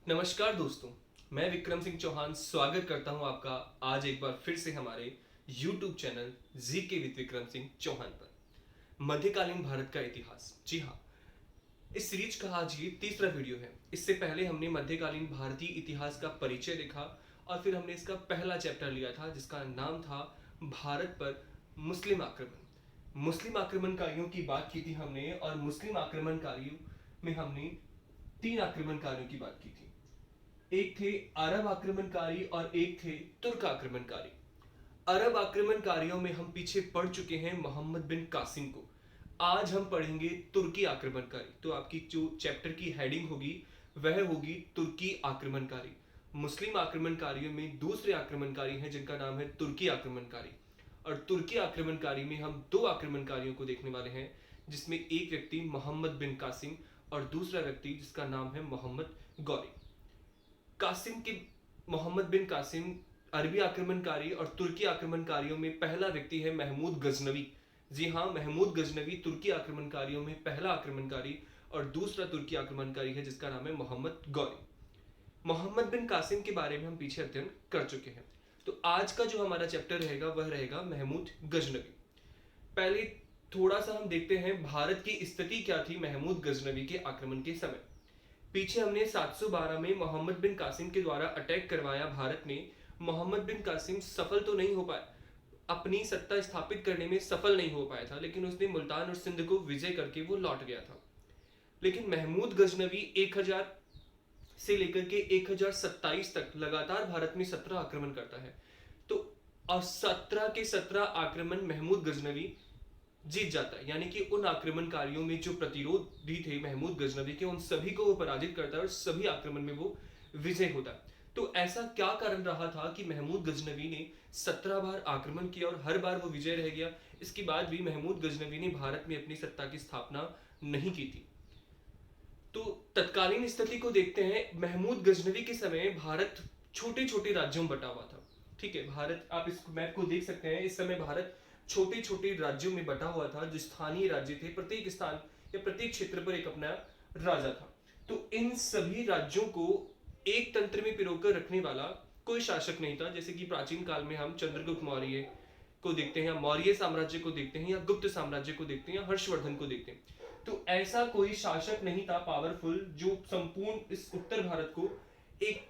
नमस्कार दोस्तों, मैं विक्रम सिंह चौहान स्वागत करता हूं आपका आज एक बार फिर से हमारे YouTube चैनल जी के विद विक्रम सिंह चौहान पर। मध्यकालीन भारत का इतिहास, जी हाँ, इस सीरीज का आज ये तीसरा वीडियो है। इससे पहले हमने मध्यकालीन भारतीय इतिहास का परिचय देखा और फिर हमने इसका पहला चैप्टर लिया था जिसका नाम था भारत पर मुस्लिम आक्रमण। मुस्लिम आक्रमणकारियों की बात की थी हमने और मुस्लिम आक्रमणकारियों में हमने तीन आक्रमणकारियों की बात की थी। एक थे अरब आक्रमणकारी और एक थे तुर्क आक्रमणकारी। अरब आक्रमणकारियों में हम पीछे पढ़ चुके हैं मोहम्मद बिन कासिम को। आज हम पढ़ेंगे तुर्की आक्रमणकारी। तो आपकी जो चैप्टर की हेडिंग होगी वह होगी तुर्की आक्रमणकारी। मुस्लिम आक्रमणकारियों में दूसरे आक्रमणकारी हैं जिनका नाम है तुर्की आक्रमणकारी। और तुर्की आक्रमणकारी में हम दो आक्रमणकारियों को देखने वाले हैं, जिसमें एक व्यक्ति मोहम्मद बिन कासिम और दूसरा व्यक्ति जिसका नाम है मोहम्मद गौरी। कासिम के मोहम्मद बिन कासिम अरबी आक्रमणकारी और तुर्की आक्रमणकारियों में पहला व्यक्ति है महमूद गजनवी। जी हाँ, महमूद गजनवी तुर्की आक्रमणकारियों में पहला आक्रमणकारी और दूसरा तुर्की आक्रमणकारी है जिसका नाम है मोहम्मद गौरी। मोहम्मद बिन कासिम के बारे में हम पीछे अध्ययन कर चुके हैं। तो आज का जो हमारा चैप्टर रहेगा वह रहेगा महमूद गजनवी। पहले थोड़ा सा हम देखते हैं भारत की स्थिति क्या थी महमूद गजनवी के आक्रमण के समय। पीछे हमने 712 में मोहम्मद बिन कासिम के द्वारा अटैक करवाया भारत में। मोहम्मद बिन कासिम सफल तो नहीं हो पाया, अपनी सत्ता स्थापित करने में सफल नहीं हो पाया था, लेकिन उसने मुल्तान और सिंध को विजय करके वो लौट गया था। लेकिन महमूद गजनवी 1000 से लेकर के 1027 तक लगातार भारत में 17 आक्रमण करता है। तो और 17 के 17 आक्रमण महमूद गजनवी जीत जाता है, यानी कि उन आक्रमणकारियों में जो प्रतिरोधी थे महमूद गजनवी के, उन सभी को वो पराजित करता है और सभी आक्रमण में वो विजय होता है। तो ऐसा क्या कारण रहा था कि महमूद गजनवी ने 17 बार आक्रमण किया और हर बार वो विजय रह गया? इसके बाद भी महमूद गजनवी ने भारत में अपनी सत्ता की स्थापना नहीं की थी। तो तत्कालीन स्थिति को देखते हैं। महमूद गजनवी के समय भारत छोटे छोटे राज्यों में बटा हुआ था। ठीक है, भारत, आप इस मैप को देख सकते हैं। इस समय भारत छोटे छोटे राज्यों में बटा हुआ था जो स्थानीय राज्य थे। प्रत्येक स्थान या प्रत्येक क्षेत्र पर एक अपना राजा था। तो इन सभी राज्यों को एक तंत्र में पिरोकर रखने वाला कोई शासक नहीं था। जैसे कि प्राचीन काल में हम चंद्रगुप्त मौर्य को देखते हैं, या मौर्य साम्राज्य को देखते हैं, या गुप्त साम्राज्य को देखते हैं, या हर्षवर्धन को देखते हैं। तो ऐसा कोई शासक नहीं था पावरफुल जो संपूर्ण इस उत्तर भारत को एक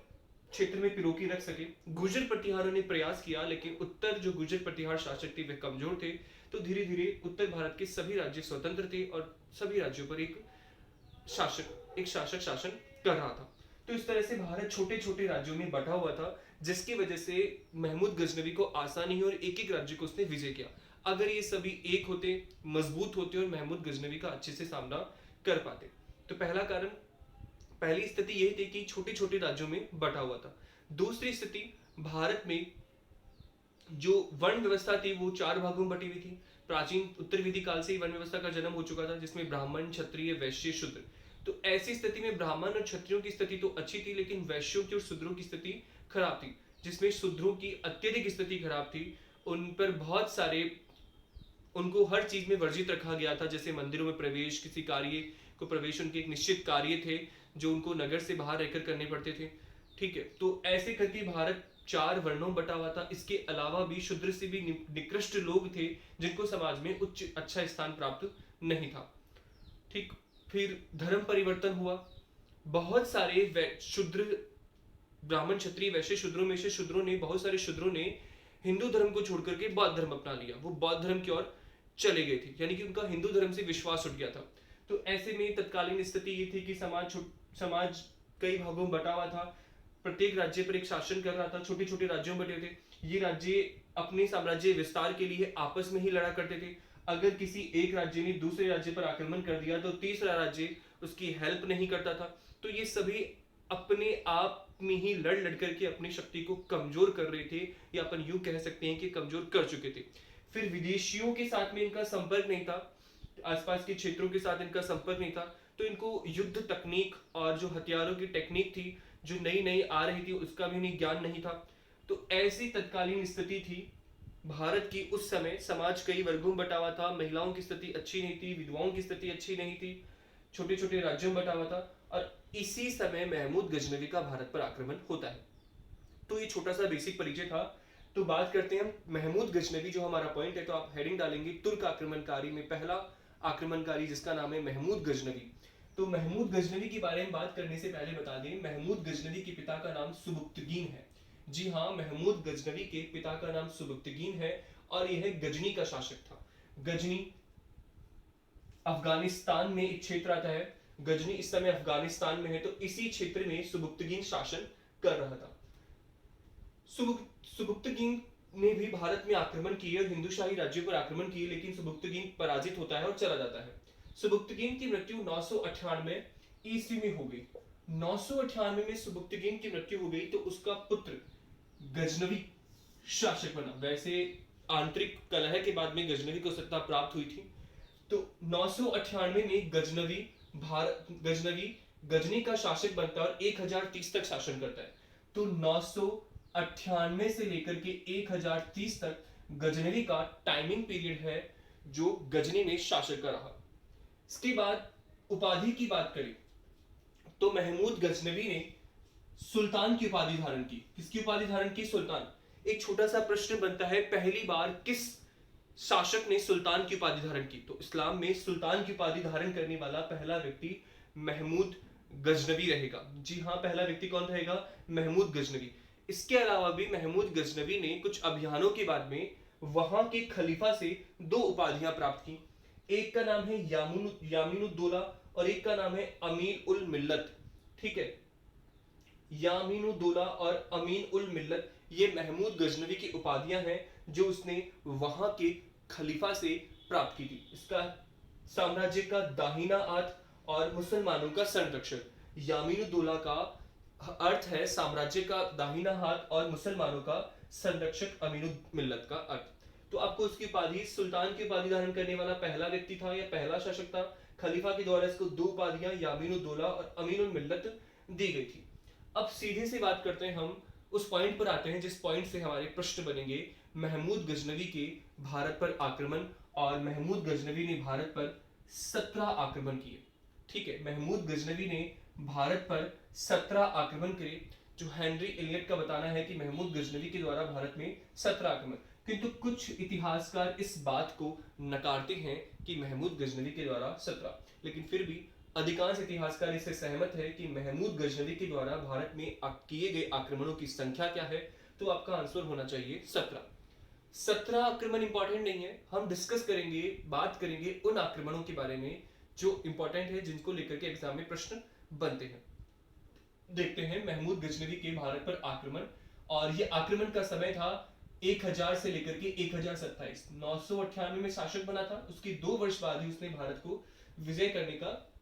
क्षेत्र में पिरो के रख सके। गुर्जर प्रतिहारों ने प्रयास किया, लेकिन उत्तर जो गुर्जर प्रतिहार शासक थे वे कमजोर थे। तो धीरे धीरे उत्तर भारत के सभी राज्य स्वतंत्र थे और सभी राज्यों पर एक शासक शासन कर रहा था। तो इस तरह से भारत छोटे छोटे राज्यों में बटा हुआ था, जिसकी वजह से महमूद गजनवी को आसानी हुई और एक एक राज्य को उसने विजय किया। अगर ये सभी एक होते, मजबूत होते और महमूद गजनवी का अच्छे से सामना कर पाते। तो पहली स्थिति यही थी कि छोटे छोटे राज्यों में बटा हुआ था। दूसरी स्थिति, भारत में जो वर्ण व्यवस्था थी वो 4 भागों में बटी हुई थी। प्राचीन उत्तर वेदिक काल से ही वर्ण व्यवस्था का जन्म हो चुका था, जिसमें ब्राह्मण, क्षत्रिय, वैश्य, शूद्र। तो ऐसी स्थिति में ब्राह्मण और क्षत्रियों की स्थिति तो अच्छी थी, लेकिन वैश्यों की और शूद्रों की स्थिति खराब थी। जिसमें शूद्रों की अत्यधिक स्थिति खराब थी। उन पर बहुत सारे, उनको हर चीज में वर्जित रखा गया था। जैसे मंदिरों में प्रवेश, किसी कार्य को प्रवेश, उनके एक निश्चित कार्य थे जो उनको नगर से बाहर रहकर करने पड़ते थे। ठीक है, तो ऐसे करके भारत 4 वर्णों में बटा हुआ था। इसके अलावा भी शूद्र से भी निकृष्ट लोग थे जिनको समाज में उच्च अच्छा स्थान प्राप्त नहीं था। ठीक, फिर धर्म परिवर्तन हुआ। बहुत सारे शूद्र, ब्राह्मण, क्षत्रिय, वैश्य, शूद्रों में से बहुत सारे शूद्रों ने हिंदू धर्म को छोड़ करके बौद्ध धर्म अपना लिया। वो बौद्ध धर्म की ओर चले गए थे, यानी कि उनका हिंदू धर्म से विश्वास उठ गया था। तो ऐसे में तत्कालीन स्थिति ये थी कि समाज कई भागों में बटा हुआ था। प्रत्येक राज्य पर एक शासन कर रहा था, छोटे छोटे राज्यों में बटे थे। ये राज्य अपने साम्राज्य विस्तार के लिए आपस में ही लड़ा करते थे। अगर किसी एक राज्य ने दूसरे राज्य पर आक्रमण कर दिया तो तीसरा राज्य उसकी हेल्प नहीं करता था। तो ये सभी अपने आप में ही लड़ लड़ करके अपनी शक्ति को कमजोर कर रहे थे, या अपन यूं कह सकते हैं कि कमजोर कर चुके थे। फिर विदेशियों के साथ में इनका संपर्क नहीं था, आसपास के क्षेत्रों के साथ इनका संपर्क नहीं था। तो इनको युद्ध तकनीक और जो हथियारों की टेक्निक थी जो नई नई आ रही थी उसका भी इन्हें ज्ञान नहीं था। तो ऐसी तत्कालीन स्थिति थी भारत की। उस समय समाज कई वर्गों में बटा हुआ था। महिलाओं की स्थिति अच्छी नहीं थी, विधवाओं की स्थिति अच्छी नहीं थी, छोटे छोटे राज्यों में बटा हुआ था। और इसी समय महमूद गजनवी का भारत पर आक्रमण होता है। तो ये छोटा सा बेसिक परिचय था। तो बात करते हैं हम महमूद गजनवी, जो हमारा पॉइंट है, तो आप हेडिंग डालेंगे तुर्क आक्रमणकारी में पहला आक्रमणकारी जिसका नाम है महमूद गजनवी। तो महमूद गजनवी के बारे में बात करने से पहले बता दें, महमूद गजनवी के पिता का नाम सुबुक्तगीन है। जी हाँ, महमूद गजनवी के पिता का नाम सुबुक्तगीन है और यह गजनी का शासक था। गजनी अफगानिस्तान में एक क्षेत्र आता है। गजनी इस समय अफगानिस्तान में है, तो इसी क्षेत्र में सुबुक्तगीन शासन कर रहा था। सुबुक्तगीन ने भी भारत में आक्रमण किए और हिंदुशाही राज्यों पर आक्रमण किए, लेकिन सुबुक्तगीन पराजित होता है और चला जाता है। सुबुक्तगीन की मृत्यु 998 ईस्वी में हो गई। 998 में सुबुक्तगीन की मृत्यु हो गई तो उसका पुत्र गजनवी शासक बना। वैसे आंतरिक कलह के बाद में गजनवी को सत्ता प्राप्त हुई थी। तो 998 में गजनवी गजनी का शासक बनता है और 1030 तक शासन करता है। तो 998 से लेकर के 1030 तक गजनवी का टाइमिंग पीरियड है जो गजनी में शासक का रहा। इसके बाद उपाधि की बात करें तो महमूद गजनवी ने सुल्तान की उपाधि धारण की। किसकी उपाधि धारण की? सुल्तान। एक छोटा सा प्रश्न बनता है, पहली बार किस शासक ने सुल्तान की उपाधि धारण की? तो इस्लाम में सुल्तान की उपाधि धारण करने वाला पहला व्यक्ति महमूद गजनवी रहेगा। जी हाँ, पहला व्यक्ति कौन रहेगा? महमूद गजनवी। इसके अलावा भी महमूद गजनवी ने कुछ अभियानों के बाद में वहां के खलीफा से 2 उपाधियां प्राप्त की। एक का नाम है यामीनुद्दौला और एक का नाम है अमीन उल मिल्लत। ठीक है, यामीनुद्दौला और अमीन उल मिल्लत ये महमूद गजनवी की उपाधियां हैं जो उसने वहां के खलीफा से प्राप्त की थी। इसका साम्राज्य का दाहिना हाथ और मुसलमानों का संरक्षक। यामीनुद्दौला का अर्थ है साम्राज्य का दाहिना हाथ और मुसलमानों का संरक्षक, अमीनुल मिल्लत का अर्थ। तो आपको उसकी उपाधि, सुल्तान की उपाधि धारण करने वाला पहला व्यक्ति था या पहला शासक था। खलीफा के द्वारा इसको 2 उपाधियां यामीनुद्दौला और अमीनुल मिल्लत दी गई थी। अब सीधे से बात करते हैं, हम उस पॉइंट पर आते हैं जिस पॉइंट से हमारे प्रश्न बनेंगे, महमूद गजनवी के भारत पर आक्रमण। और महमूद गजनवी ने भारत पर 17 आक्रमण किए। ठीक है, महमूद गजनवी ने भारत पर 17 आक्रमण करे। जो हेनरी एलियट का बताना है कि महमूद गजनवी के द्वारा भारत में 17 आक्रमण, किंतु कुछ इतिहासकार इस बात को नकारते हैं कि महमूद गजनवी के द्वारा 17, लेकिन फिर भी अधिकांश इतिहासकार इससे सहमत है कि महमूद गजनवी के द्वारा भारत में किए गए आक्रमणों की संख्या क्या है? तो आपका आंसर होना चाहिए 17। 17 आक्रमण इंपॉर्टेंट नहीं है, हम डिस्कस करेंगे, बात करेंगे उन आक्रमणों के बारे में जो इंपॉर्टेंट है, जिनको लेकर के एग्जाम में प्रश्न बनते हैं। देखते हैं महमूद गजनवी के भारत पर आक्रमण। और ये आक्रमण का समय था 1000 से लेकर के 1027। 998 में शासक बना था, उसके 2 वर्ष बाद ही उसने भारत को विजय करने का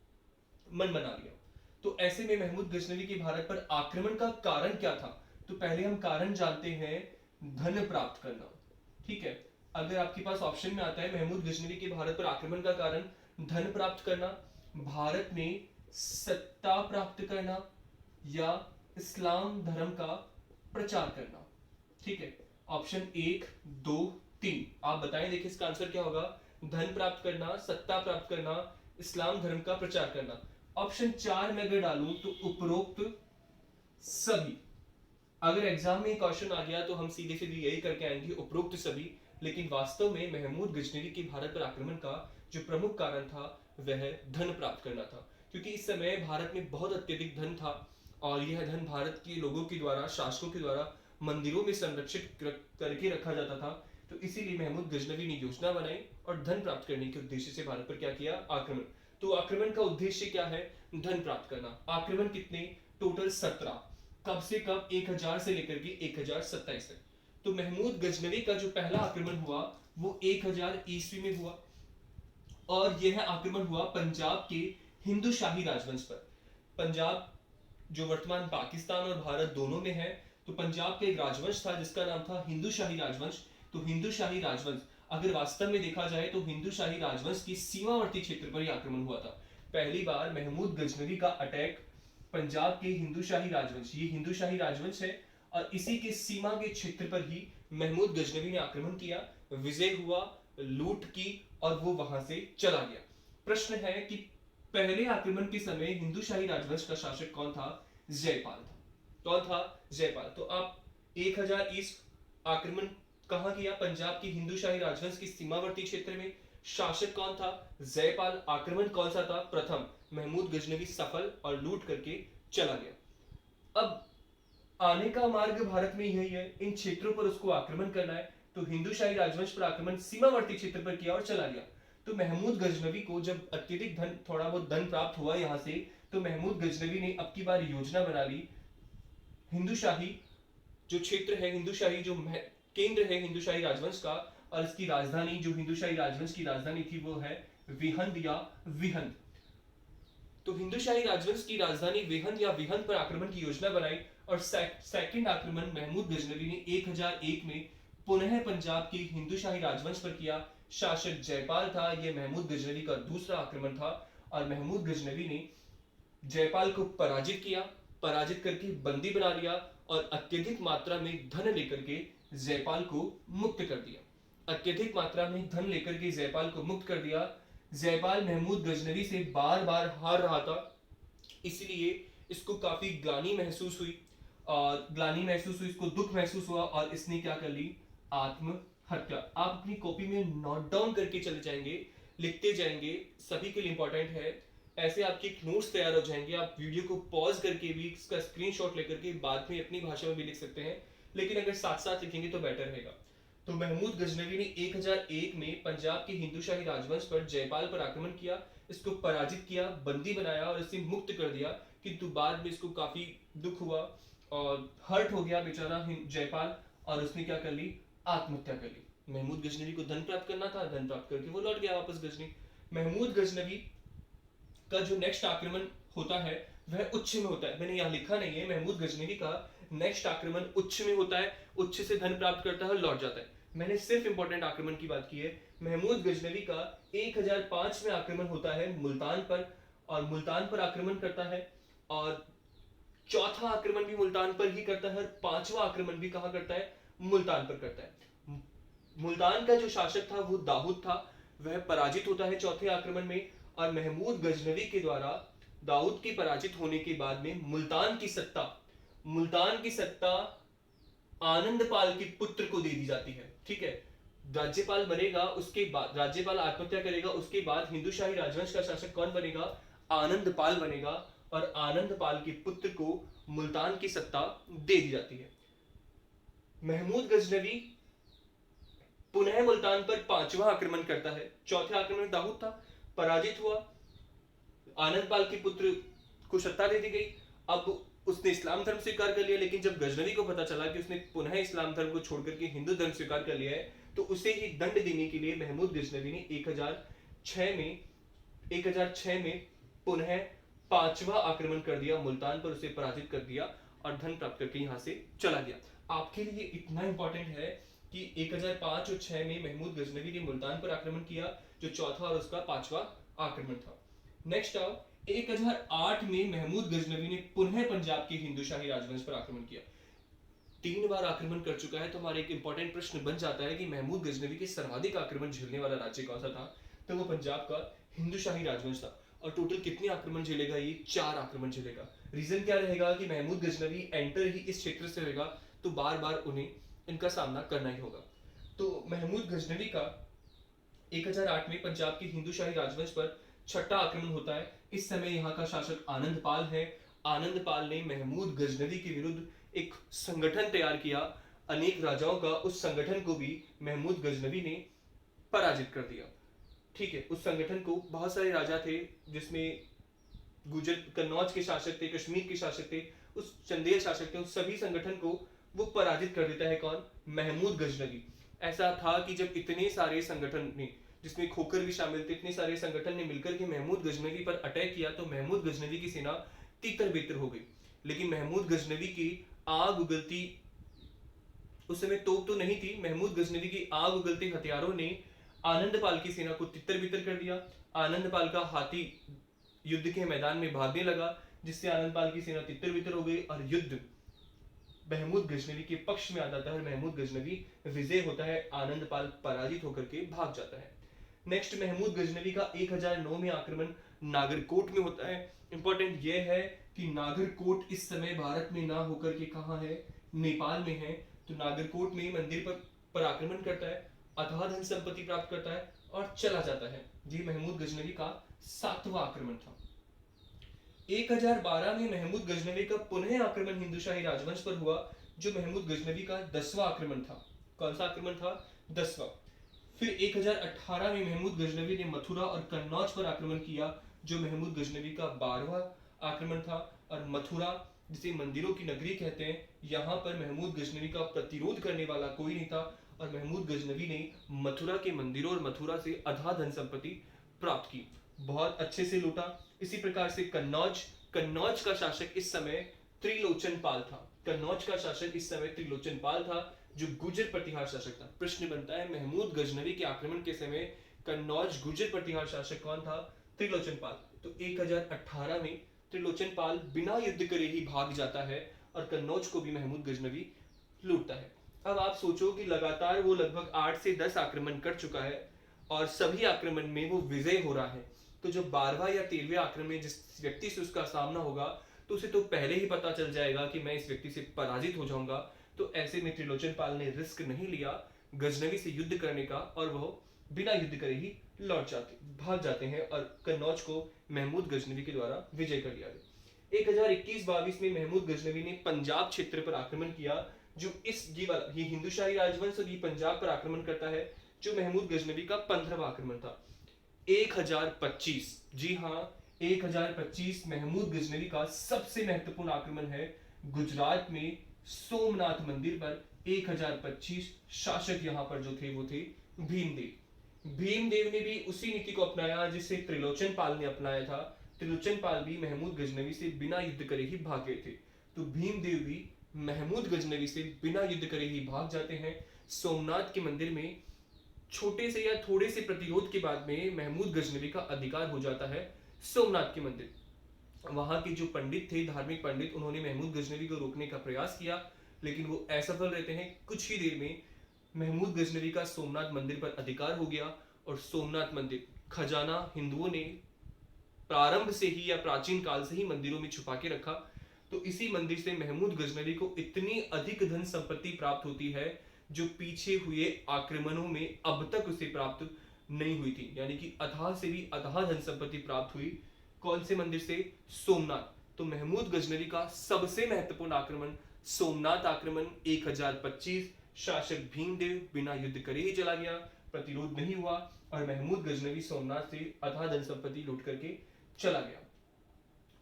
मन बना लिया। तो ऐसे में महमूद गजनवी के भारत पर आक्रमण का कारण क्या था? तो पहले हम कारण जानते हैं, धन प्राप्त करना। ठीक है, अगर आपके पास ऑप्शन में आता है महमूद गजनवी के भारत पर आक्रमण का कारण धन प्राप्त करना, भारत में सत्ता प्राप्त करना या इस्लाम धर्म का प्रचार करना। ठीक है, ऑप्शन 1, 2, 3 आप बताएं, देखिए इसका आंसर क्या होगा? धन प्राप्त करना, सत्ता प्राप्त करना, इस्लाम धर्म का प्रचार करना। ऑप्शन 4 में अगर डालूं तो उपरोक्त सभी। अगर एग्जाम में क्वेश्चन आ गया तो हम सीधे सीधे यही करके आएंगे, उपरोक्त सभी। लेकिन वास्तव में महमूद गजनवी के भारत पर आक्रमण का जो प्रमुख कारण था वह धन प्राप्त करना था, क्योंकि इस समय भारत में बहुत अत्यधिक धन था और यह धन भारत के लोगों के द्वारा, शासकों के द्वारा मंदिरों में संरक्षित करके रखा जाता था। तो इसीलिए महमूद गजनवी ने योजना बनाई और धन प्राप्त करने के उद्देश्य से भारत पर क्या किया? आक्रमण। तो आक्रमण का उद्देश्य क्या है? धन प्राप्त करना। आक्रमण कितने? टोटल 17। कब से कब? 1000 से लेकर के 1027 तक। तो महमूद गजनवी का जो पहला आक्रमण हुआ वो 1000 ईस्वी में हुआ और यह आक्रमण हुआ पंजाब के हिंदू शाही राजवंश पर। पंजाब जो वर्तमान पाकिस्तान और भारत दोनों में है, तो पंजाब का एक राजवंश था जिसका नाम था हिंदू शाही राजवंश। तो हिंदू शाही राजवंश, अगर वास्तव में देखा जाए तो हिंदू शाही राजवंश की सीमावर्ती क्षेत्र पर ही आक्रमण हुआ था। पहली बार महमूद गजनवी का अटैक पंजाब के हिंदू शाही राजवंश, ये हिंदू शाही राजवंश है और इसी के सीमा के क्षेत्र पर ही महमूद गजनवी ने आक्रमण किया, विजय हुआ, लूट की और वो वहां से चला गया। प्रश्न है कि पहले आक्रमण के समय हिंदूशाही राजवंश का शासक कौन था? जयपाल था। कौन था? जयपाल। तो आप 1000 ईस्ट आक्रमण कहां किया? पंजाब की हिंदूशाही राजवंश की सीमावर्ती क्षेत्र में। शासक कौन था? जयपाल। आक्रमण कौन सा था? प्रथम। महमूद गजनवी सफल और लूट करके चला गया। अब आने का मार्ग भारत में यही है, इन क्षेत्रों पर उसको आक्रमण करना है। तो हिंदूशाही राजवंश पर आक्रमण सीमावर्ती क्षेत्र पर किया और चला गया। तो महमूद गजनवी को जब अत्यधिक धन, थोड़ा बहुत धन प्राप्त हुआ यहां से, तो महमूद गजनवी ने अब की बार योजना बना ली। हिंदूशाही जो क्षेत्र है, हिंदूशाही जो केंद्र है हिंदूशाही राजवंश का, और इसकी राजधानी जो हिंदूशाही राजवंश की राजधानी थी वो है विहंद या विहंद। तो हिंदूशाही राजवंश की राजधानी विहंद या विहंद पर आक्रमण की योजना बनाई और सेकंड आक्रमण महमूद गजनवी ने 1001 में पुनः पंजाब की हिंदूशाही राजवंश पर किया। शासक जयपाल था। यह महमूद गजनवी का दूसरा आक्रमण था और महमूद गजनवी ने जयपाल को पराजित किया, पराजित करके बंदी बना लिया और अत्यधिक मात्रा में धन लेकर के जयपाल को मुक्त कर दिया। अत्यधिक मात्रा में धन लेकर के जयपाल को मुक्त कर दिया। जयपाल महमूद गजनवी से बार बार हार रहा था, इसलिए इसको काफी ग्लानि महसूस हुई, इसको दुख महसूस हुआ और इसने क्या कर ली? आत्महत्या। आप अपनी कॉपी में नोट डाउन करके चले जाएंगे, लिखते जाएंगे, सभी के लिए इंपॉर्टेंट है। ऐसे आपके नोट्स तैयार हो जाएंगे। आप वीडियो को पॉज करके भी इसका स्क्रीनशॉट लेकर के बाद में अपनी भाषा में भी लिख सकते हैं, लेकिन अगर साथ साथ लिखेंगे तो बेटर रहेगा। तो महमूद गजनवी ने 1001 में पंजाब की हिंदूशाही राजवंश पर जयपाल पर आक्रमण किया, इसको पराजित किया, बंदी बनाया और इसे मुक्त कर दिया। किंतु बाद में इसको काफी दुख हुआ और हर्ट हो गया बेचारा जयपाल, और उसने क्या कर ली? आत्महत्या कर ली। महमूद गजनवी को धन प्राप्त करना था, धन प्राप्त करके वो लौट गया वापस गजनी। महमूद गजनवी का जो नेक्स्ट आक्रमण होता है वह उच्च में होता है। मैंने यहाँ लिखा नहीं है, महमूद गजनवी का नेक्स्ट आक्रमण उच्च में होता है, उच्च से धन प्राप्त करता है, लौट जाता है। मैंने सिर्फ इंपॉर्टेंट आक्रमण की बात की है। महमूद गजनवी का 1005 में आक्रमण होता है मुल्तान पर, और मुल्तान पर आक्रमण करता है, और चौथा आक्रमण भी मुल्तान पर ही करता है, और पांचवा आक्रमण भी कहां करता है? मुल्तान पर करता है। मुल्तान का जो शासक था वो दाऊद था, वह पराजित होता है चौथे आक्रमण में, और महमूद गजनवी के द्वारा दाऊद के पराजित होने के बाद में मुल्तान की सत्ता आनंदपाल के पुत्र को दे दी जाती है। ठीक है, राज्यपाल बनेगा, उसके बाद राज्यपाल आत्महत्या करेगा, उसके बाद हिंदूशाही राजवंश का शासक कौन बनेगा? आनंदपाल बनेगा, और आनंदपाल के पुत्र को मुल्तान की सत्ता दे दी जाती है। महमूद गजनवी पुनः मुल्तान पर पांचवा आक्रमण करता है। चौथे आक्रमण में दाऊद था, पराजित हुआ, आनंदपाल के पुत्र को सत्ता दे दी गई। अब उसने इस्लाम धर्म स्वीकार कर लिया, लेकिन जब गजनवी को पता चला कि उसने पुनः इस्लाम धर्म को छोड़कर के हिंदू धर्म स्वीकार कर लिया है, तो उसे ही दंड देने के लिए महमूद गजनवी ने 1006 में पुनः पांचवा आक्रमण कर दिया मुल्तान पर, उसे पराजित कर दिया और धन प्राप्त करके यहां से चला गया। आपके लिए इतना इंपॉर्टेंट है कि 1005 और 6 में महमूद गजनवी ने मुल्तान पर आक्रमण किया, जो चौथा और उसका पांचवा आक्रमण था। नेक्स्ट आओ, 1008 में महमूद गजनवी ने पुनः पंजाब के हिंदूशाही राजवंश पर आक्रमण किया। 3 बार आक्रमण कर चुका है, तो हमारा एक इंपॉर्टेंट प्रश्न बन जाता है कि महमूद गजनवी के सर्वाधिक आक्रमण झेलने वाला राज्य कौन सा था? तो वो पंजाब का हिंदूशाही राजवंश था। और टोटल कितने आक्रमण झेलेगा? ये 4 आक्रमण झेलेगा। रीजन क्या रहेगा कि महमूद गजनवी एंटर ही इस क्षेत्र से होगा, तो बार बार उन्हें इनका सामना करना ही होगा। तो महमूद गजनवी का 1008 में पंजाब की हिंदूशाही राजवंश पर छठा आक्रमण होता है। इस समय यहाँ का शासक आनंदपाल है। आनंदपाल ने महमूद गजनवी के विरुद्ध एक संगठन तैयार किया, अनेक राजाओं का। उस संगठन को भी महमूद गजनवी ने पराजित कर दिया। ठीक है, उस संगठन को बहुत सारे राजा थे, जिसमें गुजर कन्नौज के शासक थे, कश्मीर के शासक थे, उस चंदेल शासक थे, उस सभी संगठन को वो पराजित कर देता है। कौन? महमूद गजनवी। ऐसा था कि जब इतने सारे संगठन ने, जिसमें खोखर भी शामिल थे, इतने सारे संगठन ने मिलकर के महमूद गजनवी पर अटैक किया, तो महमूद गजनवी की सेना तितर बितर हो गई। लेकिन महमूद गजनवी की आग उगलती, उस समय तोप तो नहीं थी, महमूद गजनवी की आग उगलते हथियारों ने आनंदपाल की सेना को तितर बितर कर दिया। आनंदपाल का हाथी युद्ध के मैदान में भागने लगा, जिससे आनंदपाल की सेना तितर बितर हो गई और युद्ध महमूद गजनवी के पक्ष में आ जाता है। महमूद गजनवी विजय होता है, आनंदपाल पराजित होकर के भाग जाता है। नेक्स्ट महमूद गजनवी का 1009 में आक्रमण नागरकोट में होता है। इंपॉर्टेंट यह है कि नागरकोट इस समय भारत में ना होकर के कहाँ है, नेपाल में है। तो नागरकोट में मंदिर पर आक्रमण करता है, अथाह धन संपत्ति प्राप्त करता है और चला जाता है। ये महमूद गजनवी का 7वां आक्रमण था। 1012 में महमूद गजनवी का पुनः आक्रमण हिंदुशाही राजवंश पर हुआ, जो महमूद गजनवी का 10वां आक्रमण था। कौन सा आक्रमण था? 10वां। फिर 1018 में महमूद गजनवी ने मथुरा और कन्नौज पर आक्रमण किया, जो महमूद गजनवी का 12वां आक्रमण था। और मथुरा, जिसे मंदिरों की नगरी कहते हैं, यहाँ पर महमूद गजनवी का प्रतिरोध करने वाला कोई नहीं था और महमूद गजनवी ने मथुरा के मंदिरों और मथुरा से अथाह धन संपत्ति प्राप्त की, बहुत अच्छे से लूटा। इसी प्रकार से कन्नौज का शासक इस समय त्रिलोचन पाल था। कन्नौज का शासक इस समय त्रिलोचन पाल था, जो गुर्जर प्रतिहार शासक था। प्रश्न बनता है, महमूद गजनवी के आक्रमण के समय कन्नौज गुर्जर प्रतिहार शासक कौन था? त्रिलोचन पाल। तो 1018 में त्रिलोचन पाल बिना युद्ध करे ही भाग जाता है और कन्नौज को भी महमूद गजनवी लूटता है। अब आप सोचो कि लगातार वो लगभग 8 से 10 आक्रमण कर चुका है और सभी आक्रमण में वो विजय हो रहा है। तो जब 12वां या 13वें आक्रमण में जिस व्यक्ति से उसका सामना होगा, तो उसे तो पहले ही पता चल जाएगा कि मैं इस व्यक्ति से पराजित हो जाऊंगा। तो ऐसे में त्रिलोचन पाल ने रिस्क नहीं लिया गजनवी से युद्ध करने का और वह बिना युद्ध करे ही भाग जाते हैं और कन्नौज को महमूद गजनवी के द्वारा विजय कर लिया गया। 1021-22 में महमूद गजनवी ने पंजाब क्षेत्र पर आक्रमण किया, जो ये हिंदुशाही राजवंश और ये पंजाब पर आक्रमण करता है, जो महमूद गजनवी का 15वां आक्रमण था। 1025, जी हाँ 1025 महमूद गजनवी का सबसे महत्वपूर्ण आक्रमण है गुजरात में सोमनाथ मंदिर पर। 1025 शासक यहाँ पर जो थे वो थे भीमदेव ने भी उसी नीति को अपनाया जिसे त्रिलोचन पाल ने अपनाया था। त्रिलोचन पाल भी महमूद गजनवी से बिना युद्ध करे ही भाग गए थे, तो भीमदेव भी महमूद गजनवी से बिना युद्ध करे ही भाग जाते हैं। सोमनाथ के मंदिर में छोटे से या थोड़े से प्रतिरोध के बाद में महमूद गजनवी का अधिकार हो जाता है सोमनाथ के मंदिर। वहां के जो पंडित थे, धार्मिक पंडित, उन्होंने महमूद गजनवी को रोकने का प्रयास किया, लेकिन वो असफल रहते हैं। कुछ ही देर में महमूद गजनवी का सोमनाथ मंदिर पर अधिकार हो गया और सोमनाथ मंदिर खजाना हिंदुओं ने प्रारंभ से ही या प्राचीन काल से ही मंदिरों में छुपा के रखा। तो इसी मंदिर से महमूद गजनवी को इतनी अधिक धन संपत्ति प्राप्त होती है जो पीछे हुए आक्रमणों में अब तक उसे प्राप्त नहीं हुई थी, यानी कि अथाह से भी अथाह धन संपत्ति प्राप्त हुई। कौन से मंदिर से? सोमनाथ। तो महमूद गजनवी का सबसे महत्वपूर्ण आक्रमण सोमनाथ आक्रमण 1025। शासक भीमदेव बिना युद्ध करे ही चला गया, प्रतिरोध नहीं हुआ और महमूद गजनवी सोमनाथ से अथाह धन संपत्ति लूट करके चला गया।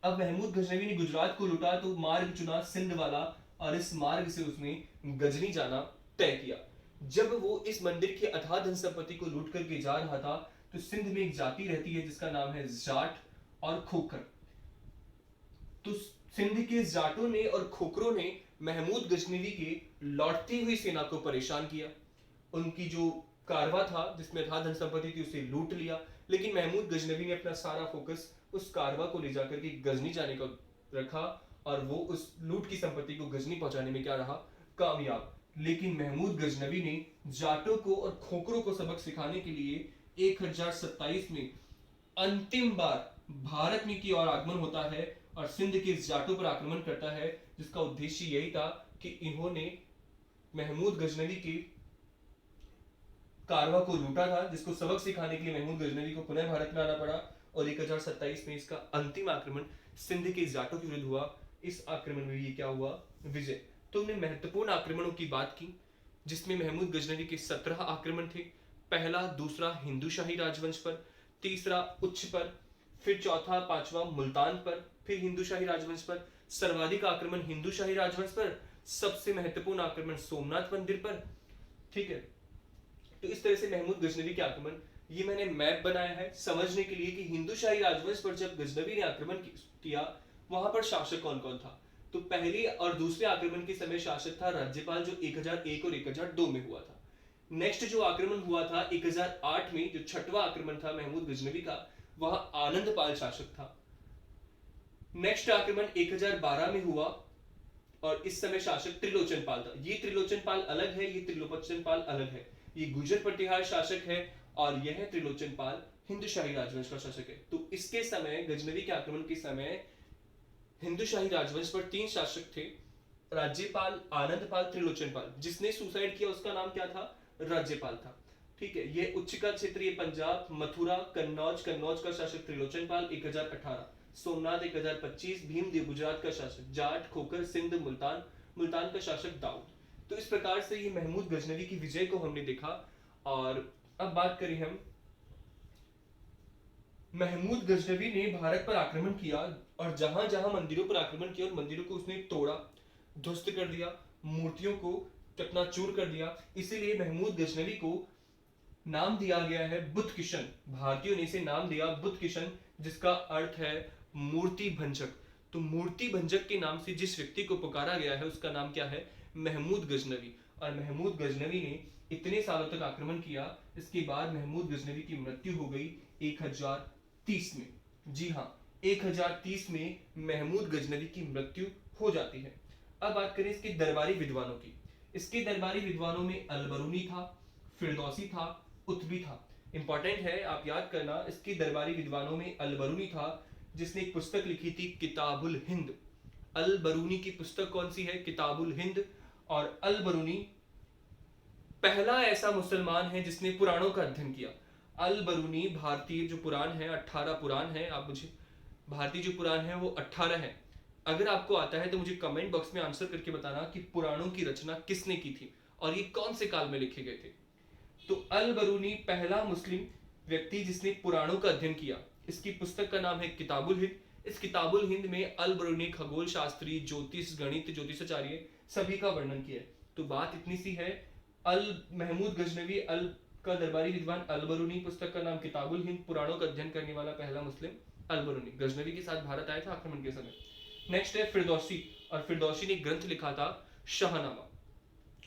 अब महमूद गजनवी ने गुजरात को लूटा तो मार्ग चुना सिंध वाला और इस मार्ग से उसने गजनी जाना तय किया। जब वो इस मंदिर के अथाह धन संपत्ति को लूट करके जा रहा था तो सिंध में एक जाति रहती है जिसका नाम है जाट और खोखर। तो सिंध के जाटों ने और खोखरों ने महमूद गजनवी के लौटती हुई सेना को परेशान किया। उनकी जो कारवा था जिसमें अथाह धन संपत्ति थी उसे लूट लिया, लेकिन महमूद गजनवी ने अपना सारा फोकस उस कारवा को ले जाकर के गजनी जाने का रखा और वो उस लूट की संपत्ति को गजनी पहुंचाने में क्या रहा? कामयाब। लेकिन महमूद गजनवी ने जाटों को और खोखरों को सबक सिखाने के लिए 1027 में अंतिम बार भारत में की ओर आगमन होता है और सिंध के जाटों पर आक्रमण करता है, जिसका उद्देश्य यही था कि इन्होंने महमूद गजनवी के कारवा को लूटा था, जिसको सबक सिखाने के लिए महमूद गजनवी को पुनः भारत में आना पड़ा और 1027 में इसका अंतिम आक्रमण सिंध के जाटों के विरुद्ध हुआ। इस आक्रमण में ये क्या हुआ? विजय। तो हमने महत्वपूर्ण आक्रमणों की बात की जिसमें महमूद गजनवी के 17 आक्रमण थे। पहला, दूसरा हिंदुशाही राजवंश पर, तीसरा उच्च पर, फिर चौथा पांचवा मुल्तान पर, फिर हिंदुशाही राजवंश पर। सर्वाधिक आक्रमण हिंदुशाही राजवंश पर, सबसे महत्वपूर्ण आक्रमण सोमनाथ मंदिर पर। ठीक है, तो इस तरह से महमूद गजनवी के आक्रमण, ये मैंने मैप बनाया है समझने के लिए कि हिंदुशाही राजवंश पर जब गजनवी ने आक्रमण किया वहां पर शासक कौन कौन था। तो पहले और दूसरे आक्रमण के समय शासक था राज्यपाल, जो 1001 और 1002 में हुआ था। नेक्स्ट जो आक्रमण हुआ था 1008 में, जो छठवां आक्रमण था महमूद गजनवी का, वह आनंदपाल शासक था। नेक्स्ट आक्रमण 1012 में हुआ और इस समय शासक त्रिलोचन पाल था। ये त्रिलोचन पाल अलग है, ये त्रिलोचन पाल अलग है। ये गुर्जर प्रतिहार शासक है और यह त्रिलोचन पाल हिंदुशाही राजवंश का शासक है। तो इसके समय, गजनवी के आक्रमण के समय हिंदुशाही राजवंश पर 3 शासक थे, राज्यपाल, आनंदपाल, त्रिलोचनपाल। जिसने सुसाइड किया उसका नाम क्या था? राज्यपाल था। ठीक है, ये उच्चका क्षेत्र, ये पंजाब, मथुरा, कन्नौज, कन्नौज का शासक त्रिलोचनपाल 1018, सोमनाथ 1025, भीमदेव गुजरात का शासक, जाट, खोखर, सिंध, मुल्तान, मुल्तान का शासक दाऊद। तो इस प्रकार से ये महमूद गजनवी की विजय को हमने देखा। और अब बात करें हम, महमूद गजनवी ने भारत पर आक्रमण किया और जहां जहां मंदिरों पर आक्रमण किया और मंदिरों को उसने तोड़ा, ध्वस्त कर दिया, मूर्तियों को चकनाचूर कर दिया। इसीलिए महमूद गजनवी को नाम दिया गया है बुद्ध किशन। भारतीयों ने इसे नाम दिया बुद्ध किशन, जिसका अर्थ है मूर्ति भंजक। तो मूर्ति भंजक के नाम से जिस व्यक्ति को पुकारा गया है उसका नाम क्या है? महमूद गजनवी। और महमूद गजनवी ने इतने सालों तक आक्रमण किया, इसके बाद महमूद गजनवी की मृत्यु हो गई 1030 में। जी हाँ, 1030 में महमूद गजनवी की मृत्यु हो जाती है। अब बात करें इसके दरबारी विद्वानों की। इसके दरबारी विद्वानों में अलबरूनी था, फिरदौसी था, उत्बी था। इंपॉर्टेंट है, आप याद करना, इसके दरबारी विद्वानों में अलबरूनी था, जिसने एक पुस्तक लिखी थी किताबुल हिंद। अलबरूनी की पुस्तक कौन सी है? किताबुल हिंद। और अलबरूनी पहला ऐसा मुसलमान है जिसने पुराणों का अध्ययन किया। अलबरूनी भारतीय जो पुराण है, 18 पुराण है, आप मुझे, भारतीय जो पुराण है वो 18 है। अगर आपको आता है तो मुझे कमेंट बॉक्स में आंसर करके बताना कि पुराणों की रचना किसने की थी और ये कौन से काल में लिखे गए थे। तो अलबरूनी पहला मुस्लिम व्यक्ति जिसने पुराणों का अध्ययन किया। इसकी पुस्तक का नाम है किताबुल हिंद। इस किताबुल हिंद में अलबरूनी खगोल शास्त्री, ज्योतिष, गणित, ज्योतिषाचार्य सभी का वर्णन किया है। तो बात इतनी सी है, अल महमूद गजनवी अल का दरबारी विद्वान अलबरूनी, पुस्तक का नाम किताबुल हिंद, पुराणों का अध्ययन करने वाला पहला मुस्लिम अलबरूनी गजनवी के साथ भारत आया था आक्रमण के समय। नेक्स्ट है फिरदौसी। और फिरदौसी ने ग्रंथ लिखा था शाहनामा।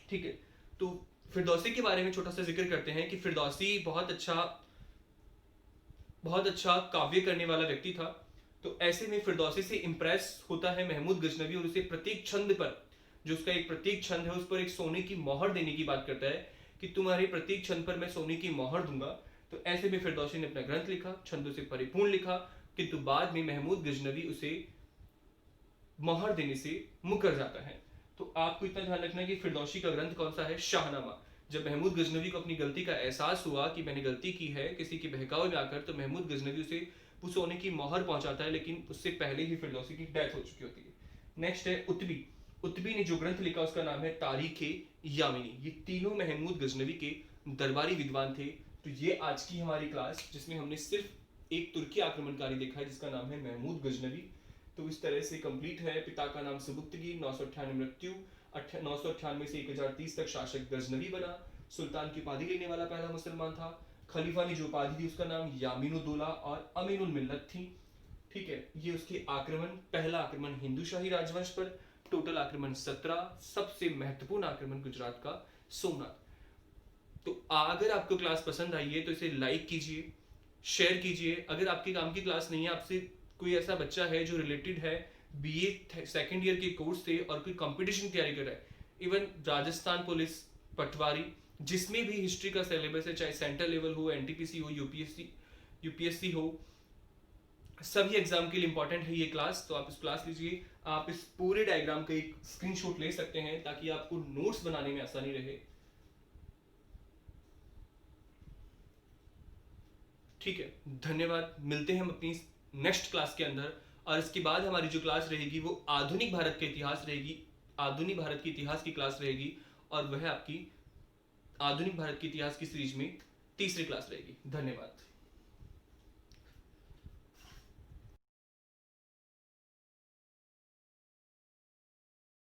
ठीक है, तो फिरदौसी के बारे में छोटा सा जिक्र करते हैं कि फिरदौसी बहुत अच्छा काव्य करने वाला व्यक्ति था। तो ऐसे में फिरदौसी से इंप्रेस होता है महमूद गजनवी और उसे प्रत्येक छंद पर, जो उसका एक प्रत्येक छंद है, उस पर एक सोने की मोहर देने की बात करता है कि तुम्हारे प्रत्येक छंद पर मैं सोने की मोहर दूंगा। तो ऐसे में फिरदौसी ने अपना ग्रंथ लिखा, छंदों से परिपूर्ण लिखा, किंतु बाद में महमूद गजनवी उसे मोहर देने से मुकर जाता है। तो आपको इतना ध्यान रखना है कि फिरदौसी का ग्रंथ कौन सा है? शाहनामा। जब महमूद गजनवी को अपनी गलती का एहसास हुआ कि मैंने गलती की है किसी के बहकावे में आकर, तो महमूद गजनवी उसे वो सोने की मोहर पहुंचाता है, लेकिन उससे पहले ही फिरदौसी की डेथ हो चुकी होती है। नेक्स्ट है उत्बी। उत्बी ने जो ग्रंथ लिखा उसका नाम है तारीखे यामिनी। ये तीनों महमूद गजनवी के दरबारी विद्वान थे। तो ये आज की हमारी क्लास, जिसमें हमने सिर्फ एक तुर्की आक्रमणकारी देखा है जिसका नाम है महमूद गजनवी। तो इस तरह से कंप्लीट है। पिता का नाम सुबुक्तगी, 998 मृत्यु, 998 से 1030 तक शासक गजनवी बना। सुल्तान की उपाधि लेने वाला पहला मुसलमान था। खलीफा ने जो उपाधि दी उसका नाम यामीनुद्दौला और अमीनुल मिल्लत थी। ठीक है, ये उसके आक्रमण, पहला आक्रमण हिंदुशाही राजवंश पर, टोटल आक्रमण 17, सबसे महत्वपूर्ण आक्रमण गुजरात का सोमनाथ। तो अगर आपको क्लास पसंद आई है तो इसे लाइक कीजिए, शेयर कीजिए। अगर आपके काम की क्लास नहीं है, आपसे कोई ऐसा बच्चा है जो रिलेटेड है बीए सेकेंड ईयर के कोर्स से और कोई कंपटीशन तैयारी कर रहा है, इवन राजस्थान पुलिस, पटवारी, जिसमें भी हिस्ट्री का सिलेबस है, चाहे सेंट्रल लेवल हो, एनटीपीसी हो, यूपीएससी हो, सभी एग्जाम के लिए इंपॉर्टेंट है ये क्लास। तो आप इस क्लास लीजिए। आप इस पूरे डायग्राम का एक स्क्रीनशॉट ले सकते हैं ताकि आपको नोट्स बनाने में आसानी रहे। ठीक है, धन्यवाद। मिलते हैं हम अपनी नेक्स्ट क्लास के अंदर। और इसके बाद हमारी जो क्लास रहेगी वो आधुनिक भारत के इतिहास रहेगी, आधुनिक भारत के इतिहास की क्लास रहेगी। और वह आपकी आधुनिक भारत के इतिहास की सीरीज में तीसरी क्लास रहेगी। धन्यवाद।